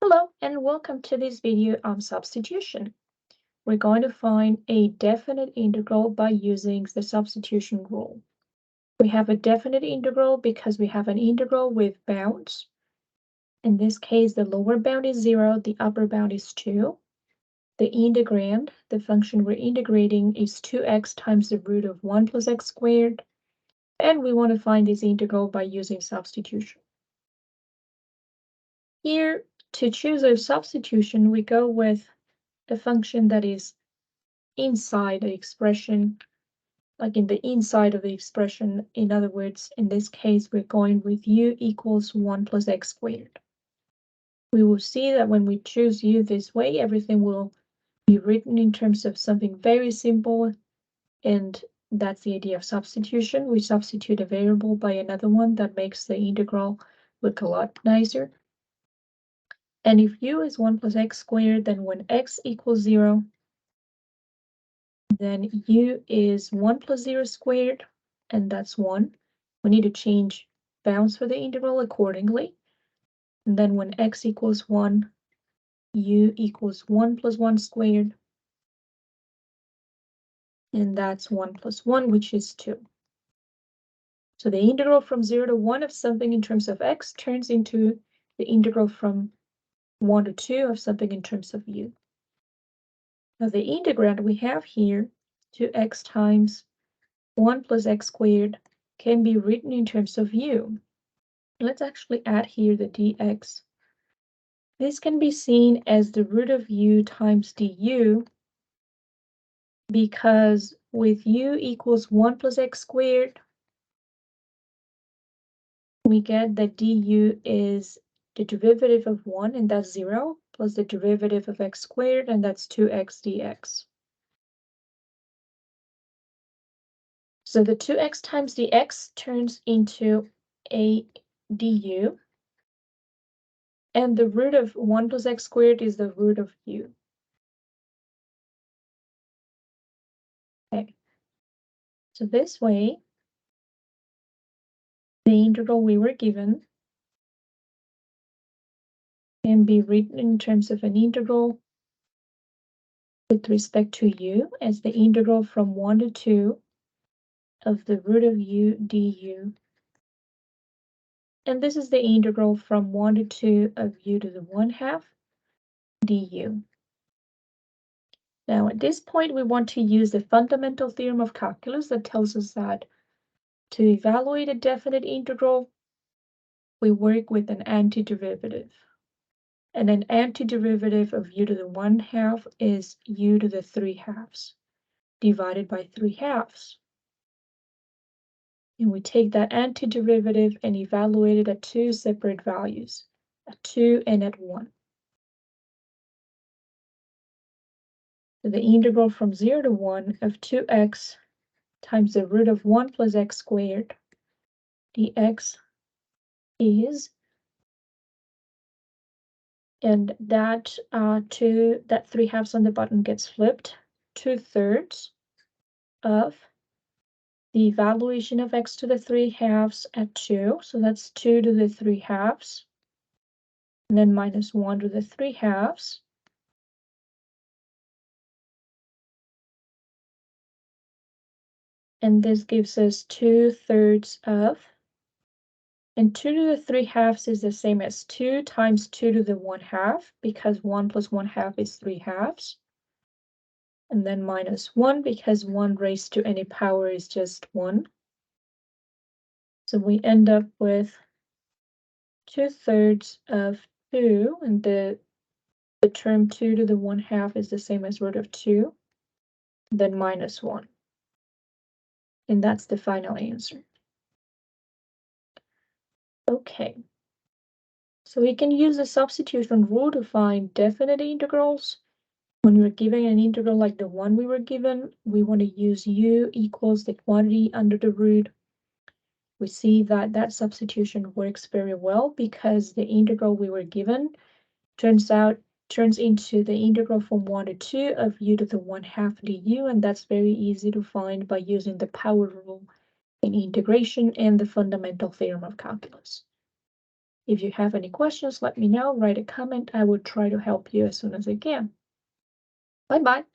Hello and welcome to this video on substitution. We're going to find a definite integral by using the substitution rule. We have a definite integral because we have an integral with bounds. In this case, the lower bound is 0, the upper bound is 2. The integrand, the function we're integrating, is 2x times the root of 1 plus x squared. And we want to find this integral by using substitution. Here, to choose a substitution, we go with a function that is inside the expression, like in the inside of the expression. In other words, in this case, we're going with u equals 1 plus x squared. We will see that when we choose u this way, everything will be written in terms of something very simple, and that's the idea of substitution. We substitute a variable by another one that makes the integral look a lot nicer. And if u is 1 plus x squared, then when x equals 0, then u is 1 plus 0 squared, and that's 1. We need to change bounds for the integral accordingly. And then when x equals 1, u equals 1 plus 1 squared, and that's 1 plus 1, which is 2. So the integral from 0 to 1 of something in terms of x turns into the integral from 1 to 2 of something in terms of u. Now the integrand we have here, 2x times 1 plus x squared, can be written in terms of u. Let's actually add here the dx. This can be seen as the root of u times du, because with u equals 1 plus x squared, we get that du is the derivative of 1, and that's 0, plus the derivative of x squared, and that's 2x dx. So the 2x times dx turns into a du, and the root of 1 plus x squared is the root of u. Okay. So this way, the integral we were given can be written in terms of an integral with respect to u as the integral from 1 to 2 of the root of u du. And this is the integral from 1 to 2 of u to the 1/2 du. Now, at this point, we want to use the fundamental theorem of calculus that tells us that to evaluate a definite integral, we work with an antiderivative. And an antiderivative of u to the 1/2 is u to the 3/2 divided by 3/2. And we take that antiderivative and evaluate it at two separate values, at 2 and at 1. So the integral from 0 to 1 of 2x times the root of 1 plus x squared dx is, and that 3/2 on the bottom gets flipped, 2/3 of the evaluation of x to the 3/2 at 2, so that's 2 to the 3/2, and then minus 1 to the 3/2. And this gives us 2/3 of, and 2 to the 3/2 is the same as 2 times 2 to the 1/2, because 1 plus 1/2 is 3/2. And then minus 1, because 1 raised to any power is just 1. So we end up with 2/3 of 2, and the term 2 to the 1/2 is the same as root of 2, then minus 1. And that's the final answer. Okay. So we can use the substitution rule to find definite integrals. When we're given an integral like the one we were given, we want to use u equals the quantity under the root. We see that that substitution works very well because the integral we were given turns into the integral from 1 to 2 of u to the 1/2 du, and that's very easy to find by using the power rule in integration and the fundamental theorem of calculus. If you have any questions, let me know, write a comment. I will try to help you as soon as I can. Bye-bye.